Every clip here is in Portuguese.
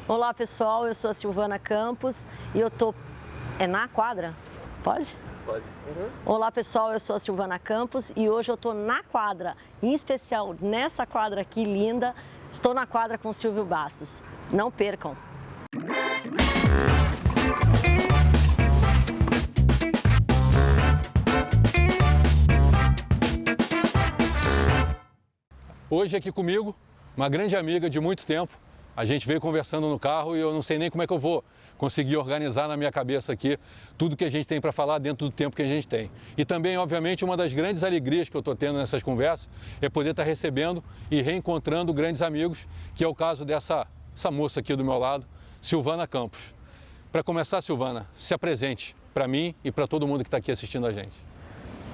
Olá pessoal, eu sou a Silvana Campos e eu tô... É na quadra? Pode? Pode. Uhum. Olá pessoal, eu sou a Silvana Campos e hoje eu tô na quadra, em especial nessa quadra aqui linda. Estou na quadra com o Silvio Bastos. Não percam! Hoje aqui comigo, uma grande amiga de muito tempo. A gente veio conversando no carro e eu não sei nem como é que eu vou conseguir organizar na minha cabeça aqui tudo que a gente tem para falar dentro do tempo que a gente tem. E também, obviamente, uma das grandes alegrias que eu estou tendo nessas conversas é poder estar recebendo e reencontrando grandes amigos, que é o caso dessa moça aqui do meu lado, Silvana Campos. Para começar, Silvana, se apresente para mim e para todo mundo que está aqui assistindo a gente.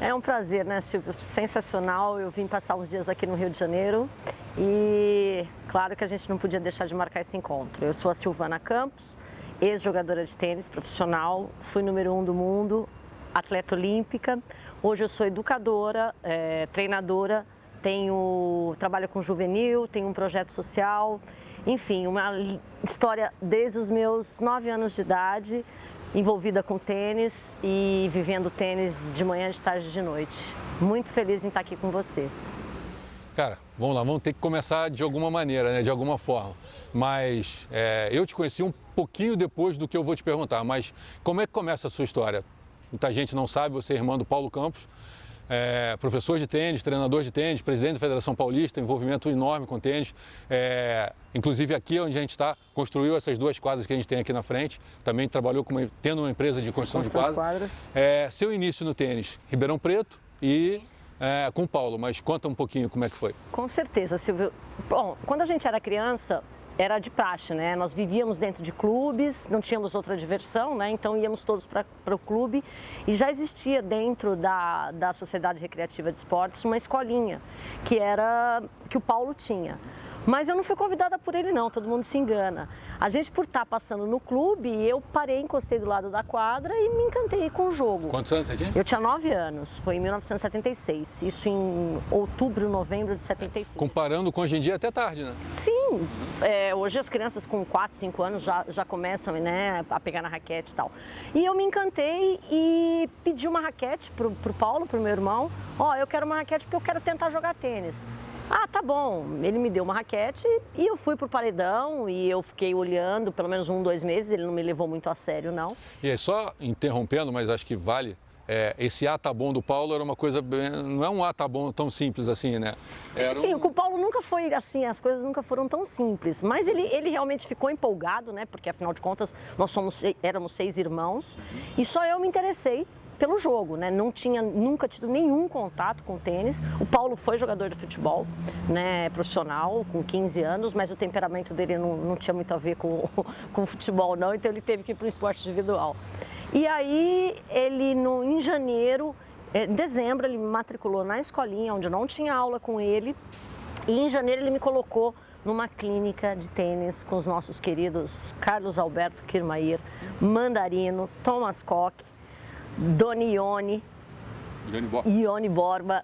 É um prazer, né, Silvio? Sensacional. Eu vim passar uns dias aqui no Rio de Janeiro e claro que a gente não podia deixar de marcar esse encontro. Eu sou a Silvana Campos, ex-jogadora de tênis profissional, fui número 1 do mundo, atleta olímpica. Hoje eu sou educadora, treinadora, trabalho com juvenil, tenho um projeto social, enfim, uma história desde os meus 9 anos de idade, envolvida com tênis e vivendo tênis de manhã, de tarde e de noite. Muito feliz em estar aqui com você. Cara, vamos lá, vamos ter que começar de alguma maneira, né, de alguma forma. Mas eu te conheci um pouquinho depois do que eu vou te perguntar, mas como é que começa a sua história? Muita gente não sabe, você é irmã do Paulo Campos, professor de tênis, treinador de tênis, presidente da Federação Paulista, envolvimento enorme com tênis. Inclusive aqui onde a gente está, construiu essas 2 quadras que a gente tem aqui na frente, também trabalhou tendo uma empresa de construção de quadras. Seu início no tênis, Ribeirão Preto e com o Paulo, mas conta um pouquinho como é que foi. Com certeza, Silvio. Bom, quando a gente era criança, era de praxe, né? Nós vivíamos dentro de clubes, não tínhamos outra diversão, né? Então íamos todos para o clube e já existia dentro da Sociedade Recreativa de Esportes uma escolinha que o Paulo tinha. Mas eu não fui convidada por ele não, todo mundo se engana. A gente, por estar passando no clube, eu parei, encostei do lado da quadra e me encantei com o jogo. Quantos anos você tinha? Eu tinha 9 anos, foi em 1976, isso em outubro, novembro de 76. Comparando com hoje em dia, até tarde, né? Sim, hoje as crianças com 4, 5 anos já começam, né, a pegar na raquete e tal. E eu me encantei e pedi uma raquete pro Paulo, pro meu irmão. Eu quero uma raquete porque eu quero tentar jogar tênis. Ah, tá bom. Ele me deu uma raquete e eu fui pro paredão e eu fiquei olhando pelo menos 1, 2 meses, ele não me levou muito a sério, não. E aí, só interrompendo, mas acho que vale, esse tá bom do Paulo era uma coisa, não é um tá bom tão simples assim, né? Sim, com o Paulo nunca foi assim, as coisas nunca foram tão simples, mas ele realmente ficou empolgado, né? Porque afinal de contas nós éramos 6 irmãos e só eu me interessei pelo jogo, né? Não tinha nunca tido nenhum contato com o tênis. O Paulo foi jogador de futebol, né, profissional, com 15 anos, mas o temperamento dele não tinha muito a ver com o futebol, não, então ele teve que ir para o esporte individual. E aí, em janeiro, em dezembro, ele me matriculou na escolinha, onde eu não tinha aula com ele, e em janeiro ele me colocou numa clínica de tênis com os nossos queridos Carlos Alberto Kirmair, Mandarino, Thomas Koch, Dona Ione Borba,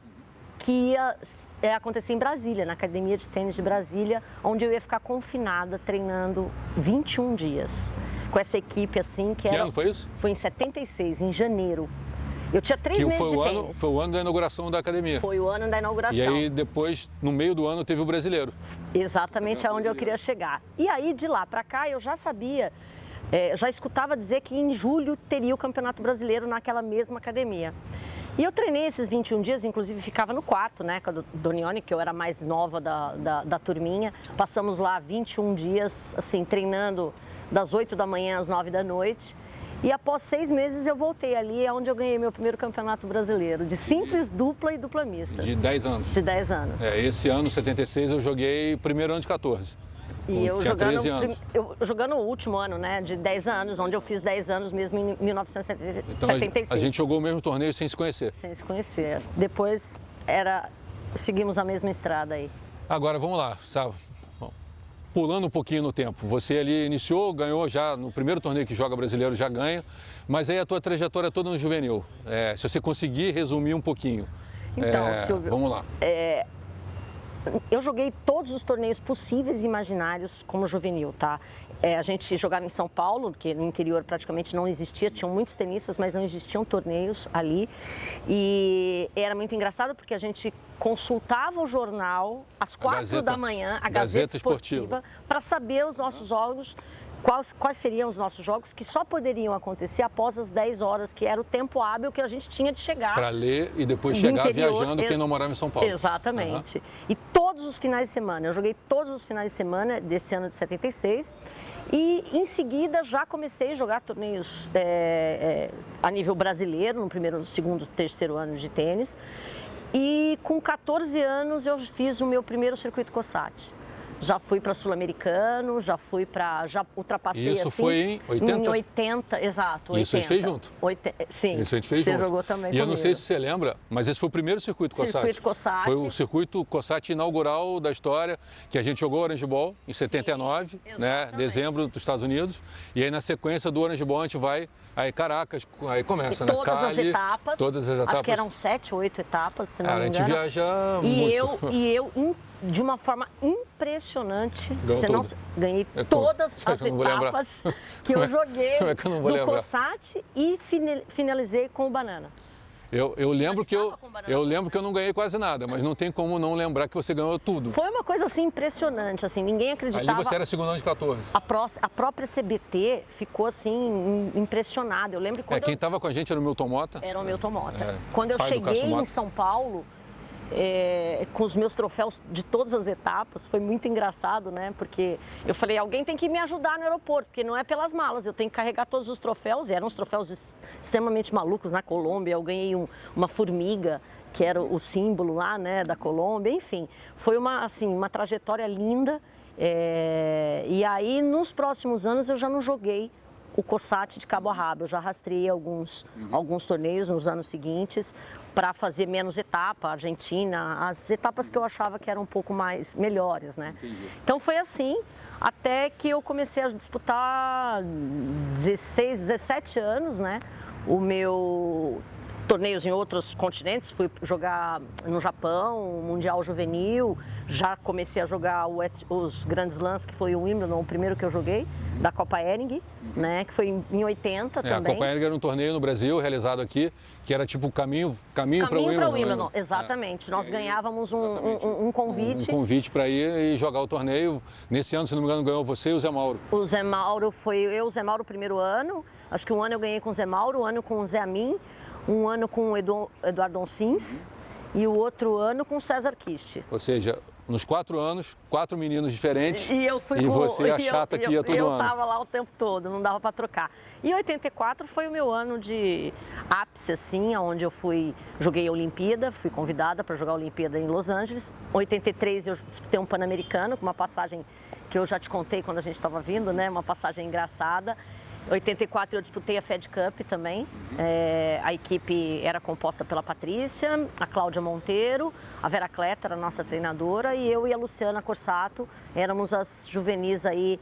que ia acontecer em Brasília, na Academia de Tênis de Brasília, onde eu ia ficar confinada, treinando 21 dias, com essa equipe assim, que era... ano foi isso? Foi em 76, em janeiro. Eu tinha 3 meses de tênis. Foi o ano da inauguração da academia. Foi o ano da inauguração. E aí depois, no meio do ano, teve o brasileiro. Exatamente aonde eu queria chegar. E aí, de lá para cá, eu já sabia... já escutava dizer que em julho teria o Campeonato Brasileiro naquela mesma academia. E eu treinei esses 21 dias, inclusive ficava no quarto, né, com a Dona Ione, que eu era mais nova da turminha. Passamos lá 21 dias, assim, treinando das 8 da manhã às 9 da noite. E após 6 meses eu voltei ali, é onde eu ganhei meu primeiro Campeonato Brasileiro, de simples dupla e dupla mista. De 10 anos. De 10 anos. Esse ano, 76, eu joguei primeiro ano de 14. E eu jogando o último ano, né, de 10 anos, onde eu fiz 10 anos mesmo em 1976. Então a gente jogou o mesmo torneio sem se conhecer. Sem se conhecer. Depois seguimos a mesma estrada aí. Agora, vamos lá, sabe? Pulando um pouquinho no tempo, você ali iniciou, ganhou já no primeiro torneio que joga brasileiro, já ganha, mas aí a tua trajetória toda no juvenil, se você conseguir resumir um pouquinho. Então, Silvio, vamos lá. Eu joguei todos os torneios possíveis e imaginários como juvenil, tá? A gente jogava em São Paulo, que no interior praticamente não existia, tinham muitos tenistas, mas não existiam torneios ali. E era muito engraçado porque a gente consultava o jornal às 4 da manhã, a Gazeta Esportiva, para saber os nossos jogos. Quais seriam os nossos jogos que só poderiam acontecer após as 10 horas, que era o tempo hábil que a gente tinha de chegar. Para ler e depois chegar interior, viajando quem não morava em São Paulo. Exatamente. E todos os finais de semana, eu joguei todos os finais de semana desse ano de 76 e em seguida já comecei a jogar torneios a nível brasileiro, no primeiro, segundo, terceiro ano de tênis. E com 14 anos eu fiz o meu primeiro circuito COSAT. Já fui para Sul-Americano, já ultrapassei Isso assim. Foi em 80? Em 80, exato, 80. Isso a gente fez junto. Sim, isso a gente fez você junto. Jogou também E comigo. eu não sei se você lembra, mas esse foi o primeiro circuito COSAT. Circuito COSAT. Foi o circuito COSAT inaugural da história, que a gente jogou Orange Ball em 79, sim, né, dezembro dos Estados Unidos. E aí na sequência do Orange Ball a gente vai, aí Caracas, aí começa, né? Todas as etapas. Todas as etapas. Acho que eram 7 ou 8 etapas, se não me engano. A gente viaja muito. E eu de uma forma impressionante, ganhei Como? todas as etapas que eu joguei do COSAT e finalizei com o Banana. Eu lembro que eu não ganhei quase nada, mas não tem como não lembrar que você ganhou tudo. Foi uma coisa assim impressionante, assim, ninguém acreditava. Ali você era segundão de 14. A própria CBT ficou assim impressionada. Eu lembro quando quem estava com a gente era o Milton Mota. Era o Milton Mota. Quando eu cheguei em São Paulo, com os meus troféus de todas as etapas, foi muito engraçado, né? Porque eu falei, alguém tem que me ajudar no aeroporto, porque não é pelas malas, eu tenho que carregar todos os troféus, e eram uns troféus extremamente malucos. Na Colômbia eu ganhei uma formiga, que era o símbolo lá, né, da Colômbia, enfim, foi uma trajetória linda. E aí, nos próximos anos, eu já não joguei o COSAT de cabo a rabo, eu já rastreei alguns torneios nos anos seguintes para fazer menos etapa, Argentina, as etapas que eu achava que eram um pouco mais melhores, né? Entendi. Então foi assim, até que eu comecei a disputar 16, 17 anos, né? O meu torneios em outros continentes, fui jogar no Japão, o Mundial Juvenil, já comecei a jogar os Grandes Slams, que foi o Wimbledon, o primeiro que eu joguei, da Copa Hering, né, que foi em 80 também. A Copa Hering era um torneio no Brasil, realizado aqui, que era tipo caminho para o Wimbledon. Exatamente. Nós ganhávamos um convite. Um convite para ir e jogar o torneio. Nesse ano, se não me engano, ganhou você e o Zé Mauro. O Zé Mauro foi eu, o Zé Mauro, o primeiro ano. Acho que um ano eu ganhei com o Zé Mauro, um ano com o Zé Amin, um ano com o Eduardo Oncins e o outro ano com o César Kist. Ou seja, nos 4 anos, 4 meninos diferentes e você a chata que ia todo ano. Eu estava lá o tempo todo, não dava para trocar. E 84 foi o meu ano de ápice, assim, onde eu joguei a Olimpíada, fui convidada para jogar a Olimpíada em Los Angeles. 83 eu disputei um Pan-Americano, com uma passagem que eu já te contei quando a gente estava vindo, né? Uma passagem engraçada. 84 eu disputei a Fed Cup também. A equipe era composta pela Patrícia, a Cláudia Monteiro, a Vera Cleto era a nossa treinadora e eu e a Luciana Corsato éramos as juvenis aí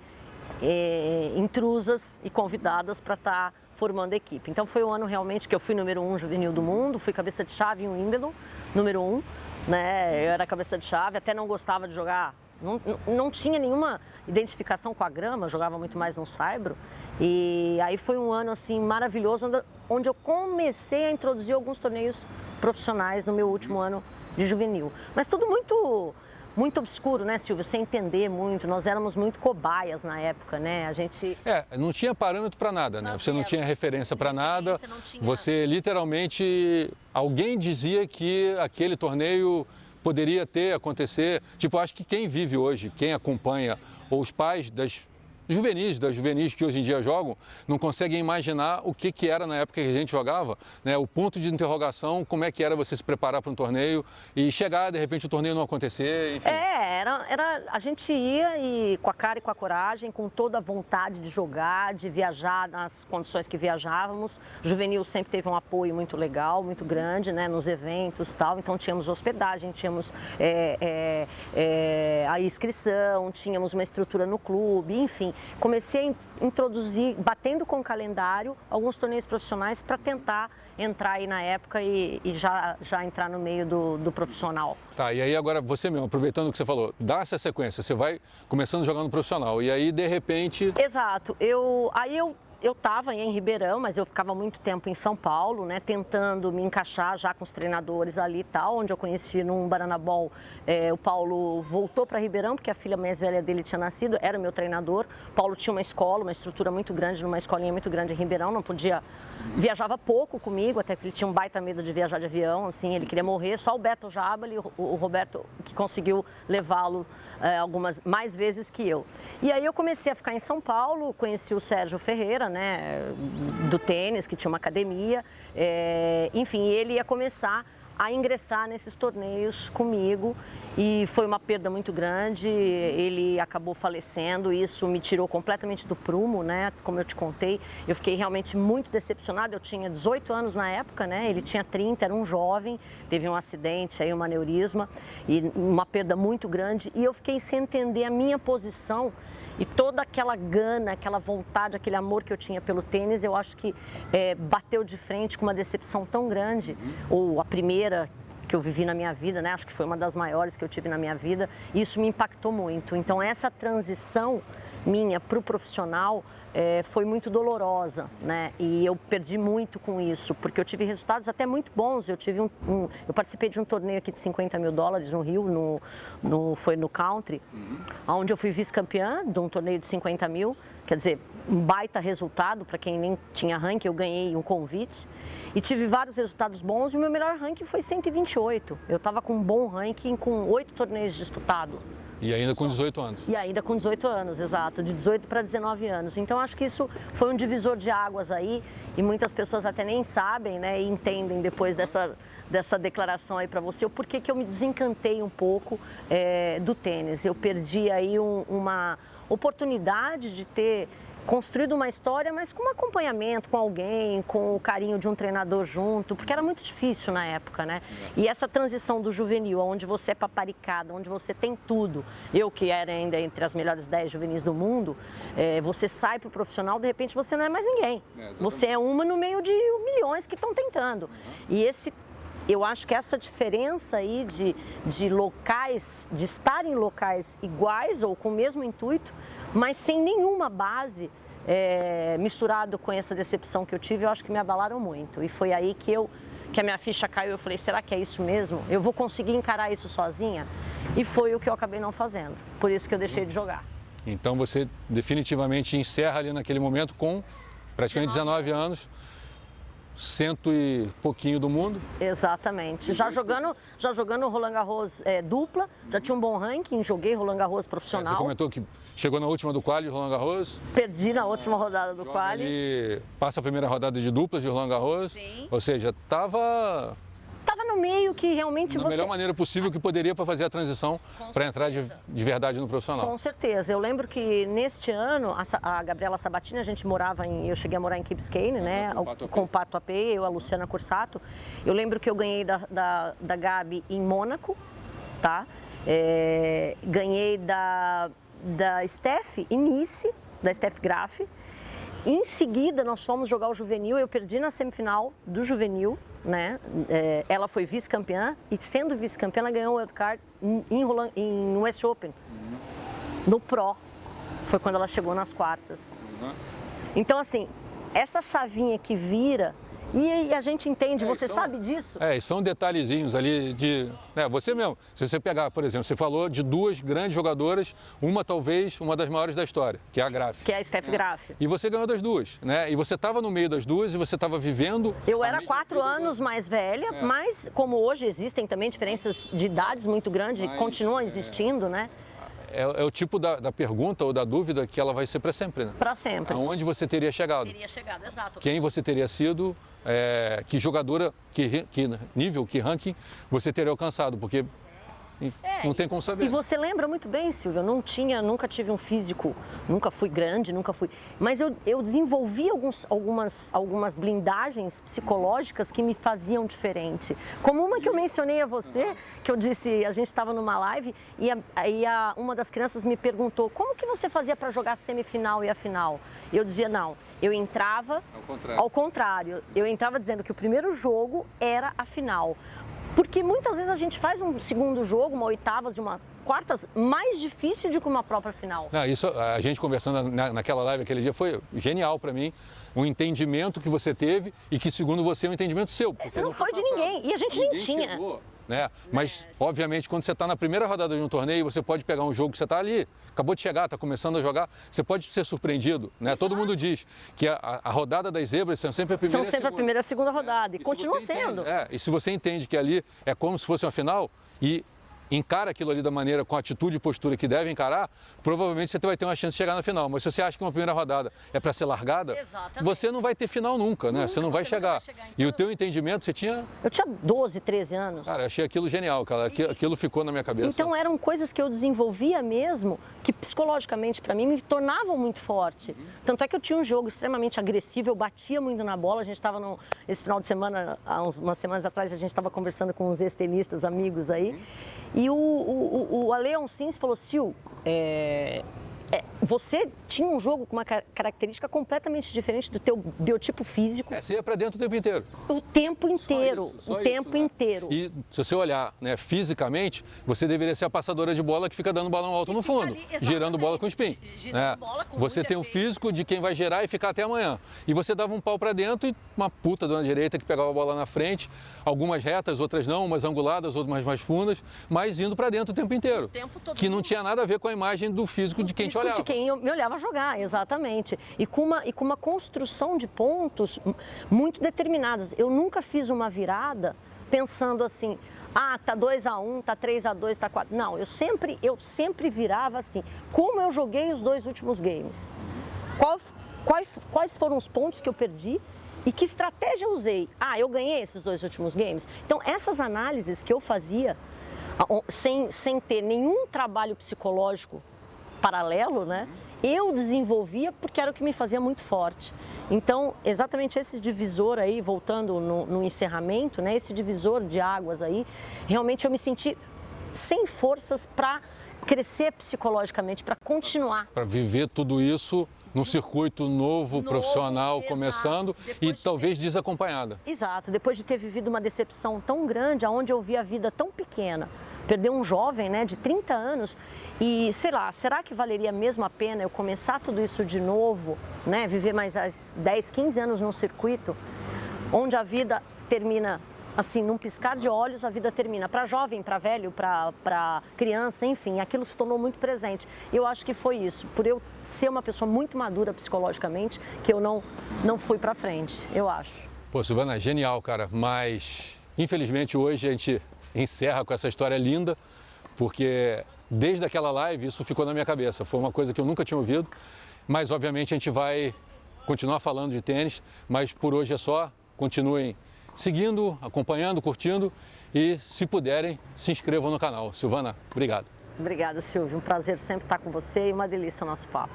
intrusas e convidadas para estar formando a equipe. Então foi um ano realmente que eu fui número 1 juvenil do mundo, fui cabeça de chave em Wimbledon, número 1, né? Eu era cabeça de chave, até não gostava de jogar. Não tinha nenhuma identificação com a grama, jogava muito mais no saibro. E aí foi um ano assim maravilhoso, onde eu comecei a introduzir alguns torneios profissionais no meu último ano de juvenil. Mas tudo muito obscuro, né, Silvio? Sem entender muito. Nós éramos muito cobaias na época, né? A gente... não tinha parâmetro para nada, né? Você não tinha referência para nada. Você literalmente... Alguém dizia que aquele torneio poderia acontecer. Tipo, acho que quem vive hoje, quem acompanha, ou os pais das juvenis que hoje em dia jogam, não conseguem imaginar o que era na época que a gente jogava, né? O ponto de interrogação, como é que era você se preparar para um torneio e chegar, de repente, o torneio não acontecer, enfim. A gente ia e com a cara e com a coragem, com toda a vontade de jogar, de viajar nas condições que viajávamos. O juvenil sempre teve um apoio muito legal, muito grande, né? Nos eventos e tal, então tínhamos hospedagem, tínhamos a inscrição, tínhamos uma estrutura no clube, enfim. comecei a introduzir, batendo com o calendário, alguns torneios profissionais para tentar entrar aí na época e já entrar no meio do profissional. Tá, e aí agora você mesmo, aproveitando o que você falou, dá essa sequência, você vai começando jogando profissional e aí de repente... Exato, eu estava em Ribeirão, mas eu ficava muito tempo em São Paulo, né, tentando me encaixar já com os treinadores ali e tal, onde eu conheci num Baranabol, o Paulo voltou para Ribeirão, porque a filha mais velha dele tinha nascido, era o meu treinador. O Paulo tinha uma escola, uma estrutura muito grande, numa escolinha muito grande em Ribeirão, não podia, viajava pouco comigo, até porque ele tinha um baita medo de viajar de avião, assim, ele queria morrer, só o Beto Jabali, o Roberto, que conseguiu levá-lo algumas mais vezes que eu. E aí eu comecei a ficar em São Paulo, conheci o Sérgio Ferreira, né, do tênis, que tinha uma academia, enfim, ele ia começar a ingressar nesses torneios comigo e foi uma perda muito grande, ele acabou falecendo, isso me tirou completamente do prumo, né, como eu te contei, eu fiquei realmente muito decepcionada, eu tinha 18 anos na época, né, ele tinha 30, era um jovem, teve um acidente, aí um aneurisma e uma perda muito grande e eu fiquei sem entender a minha posição. E toda aquela gana, aquela vontade, aquele amor que eu tinha pelo tênis, eu acho que bateu de frente com uma decepção tão grande, ou a primeira que eu vivi na minha vida, né? Acho que foi uma das maiores que eu tive na minha vida, e isso me impactou muito. Então essa transição minha para o profissional foi muito dolorosa, né? E eu perdi muito com isso, porque eu tive resultados até muito bons. Eu tive eu participei de um torneio aqui de $50 mil no Rio, foi no Country, onde eu fui vice-campeã de um torneio de 50 mil, quer dizer, um baita resultado para quem nem tinha ranking, eu ganhei um convite e tive vários resultados bons e o meu melhor ranking foi 128. Eu estava com um bom ranking com 8 torneios disputados. E ainda com 18 anos. E ainda com 18 anos, exato, de 18 para 19 anos. Então, acho que isso foi um divisor de águas aí e muitas pessoas até nem sabem, né, e entendem depois dessa declaração aí para você, o porquê que eu me desencantei um pouco do tênis. Eu perdi aí uma oportunidade de ter construído uma história, mas com um acompanhamento, com alguém, com o carinho de um treinador junto, porque era muito difícil na época, né? E essa transição do juvenil, onde você é paparicada, onde você tem tudo, eu que era ainda entre as melhores 10 juvenis do mundo, você sai pro profissional, de repente você não é mais ninguém. Você é uma no meio de milhões que estão tentando. E eu acho que essa diferença aí de locais, de estar em locais iguais ou com o mesmo intuito, mas sem nenhuma base, misturado com essa decepção que eu tive, eu acho que me abalaram muito. E foi aí que a minha ficha caiu, eu falei, será que é isso mesmo? Eu vou conseguir encarar isso sozinha? E foi o que eu acabei não fazendo, por isso que eu deixei de jogar. Então você definitivamente encerra ali naquele momento com praticamente 19 anos, 100 e pouquinho do mundo. Exatamente. Já jogando Roland Garros dupla, já tinha um bom ranking, joguei Roland Garros profissional. Você comentou que chegou na última do quali de Roland Garros. Perdi na última rodada do quali. E passa a primeira rodada de duplas de Roland Garros. Sim. Ou seja, estava no meio que realmente da melhor maneira possível que poderia para fazer a transição para entrar de verdade no profissional. Com certeza. Eu lembro que neste ano, a Gabriela Sabatini, eu cheguei a morar em Key Biscayne, né, com o Pato AP, eu, a Luciana Cursato. Eu lembro que eu ganhei da Gabi em Mônaco, tá? Ganhei da Steph em Nice, da Steph Graf. Em seguida, nós fomos jogar o juvenil, eu perdi na semifinal do juvenil, né? Ela foi vice-campeã e, sendo vice-campeã, ela ganhou o wildcard em West Open, no Pro. Foi quando ela chegou nas quartas. Então, assim, essa chavinha que vira, e a gente entende, você sabe disso? São detalhezinhos ali de... você mesmo, se você pegar, por exemplo, você falou de duas grandes jogadoras, uma talvez uma das maiores da história, que é a Graf. Que é a Steph Graf. E você ganhou das duas, né? E você estava no meio das duas e você estava vivendo... Eu era 4 anos mais velha, mas como hoje existem também diferenças de idades muito grandes, continuam existindo, né? É o tipo da pergunta ou da dúvida que ela vai ser para sempre, né? Para sempre. Aonde você teria chegado? Teria chegado, exato. Quem você teria sido, que jogadora, que nível, que ranking você teria alcançado, porque Não tem como saber. E você lembra muito bem, Silvio, eu nunca tive um físico, nunca fui grande, mas eu desenvolvi algumas blindagens psicológicas que me faziam diferente. Como uma que eu mencionei a você, que eu disse, a gente estava numa live e uma das crianças me perguntou, como que você fazia para jogar a semifinal e a final? Eu dizia, não, eu entrava ao contrário. Eu entrava dizendo que o primeiro jogo era a final. Porque muitas vezes a gente faz um segundo jogo, uma oitavas, uma quartas, mais difícil do que uma própria final. Não, isso, a gente conversando naquela live aquele dia foi genial para mim. Um entendimento que você teve e que, segundo você, é um entendimento seu. Porque não foi de ninguém, e a gente nem tinha. Chegou, né? Mas, obviamente, quando você está na primeira rodada de um torneio, você pode pegar um jogo que você está ali, acabou de chegar, está começando a jogar, você pode ser surpreendido, né? Todo mundo diz que a rodada das zebras são sempre a primeira e a segunda. A primeira e a segunda rodada, e continua sendo. E se você entende que ali é como se fosse uma final e encara aquilo ali da maneira, com a atitude e postura que deve encarar, provavelmente você vai ter uma chance de chegar na final. Mas se você acha que uma primeira rodada é para ser largada, você não vai ter final nunca, né? Você não vai chegar. Então, e o teu entendimento, você tinha... Eu tinha 12, 13 anos. Cara, eu achei aquilo genial, cara. Aquilo ficou na minha cabeça. Então eram coisas que eu desenvolvia mesmo, que psicologicamente para mim me tornavam muito forte. Tanto é que eu tinha um jogo extremamente agressivo, eu batia muito na bola. A gente estava esse final de semana, há umas semanas atrás, a gente estava conversando com uns ex-tenistas, amigos aí. E o Ale Oncins falou, Sil, você tinha um jogo com uma característica completamente diferente do teu biotipo físico. Você ia para dentro o tempo inteiro. O tempo inteiro, o tempo inteiro. E se você olhar, né, fisicamente, você deveria ser a passadora de bola que fica dando balão alto no fundo, ali, girando bola com spin. Né? Bola com você tem o físico de quem vai gerar e ficar até amanhã. E você dava um pau para dentro e uma puta dona direita que pegava a bola na frente, algumas retas, outras não, umas anguladas, outras mais fundas, mas indo para dentro o tempo inteiro. O tempo todo que não tinha nada a ver com a imagem do físico de quem te olhava. De quem me olhava jogar, exatamente. E com uma construção de pontos muito determinadas. Eu nunca fiz uma virada pensando assim, tá 2-1, tá 3-2, tá 4. Não, eu sempre virava assim. Como eu joguei os 2 últimos games? Quais foram os pontos que eu perdi? E que estratégia eu usei? Eu ganhei esses 2 últimos games. Então, essas análises que eu fazia, sem ter nenhum trabalho psicológico paralelo, né? Eu desenvolvia porque era o que me fazia muito forte. Então, exatamente esse divisor aí, voltando no encerramento, né? Esse divisor de águas aí, realmente eu me senti sem forças para crescer psicologicamente, para continuar. Para viver tudo isso num circuito novo profissional, exato, começando e talvez desacompanhada. Exato, depois de ter vivido uma decepção tão grande, onde eu vi a vida tão pequena, perder um jovem, né, de 30 anos e, sei lá, será que valeria mesmo a pena eu começar tudo isso de novo, né, viver mais 10, 15 anos num circuito onde a vida termina assim, num piscar de olhos, a vida termina. Para jovem, para velho, para criança, enfim, aquilo se tornou muito presente. Eu acho que foi isso, por eu ser uma pessoa muito madura psicologicamente, que eu não fui para frente, eu acho. Pô, Silvana, genial, cara, mas infelizmente hoje a gente encerra com essa história linda, porque desde aquela live isso ficou na minha cabeça. Foi uma coisa que eu nunca tinha ouvido, mas obviamente a gente vai continuar falando de tênis, mas por hoje é só. Continuem seguindo, acompanhando, curtindo e, se puderem, se inscrevam no canal. Silvana, obrigado. Obrigada, Silvio. Um prazer sempre estar com você e uma delícia o nosso papo.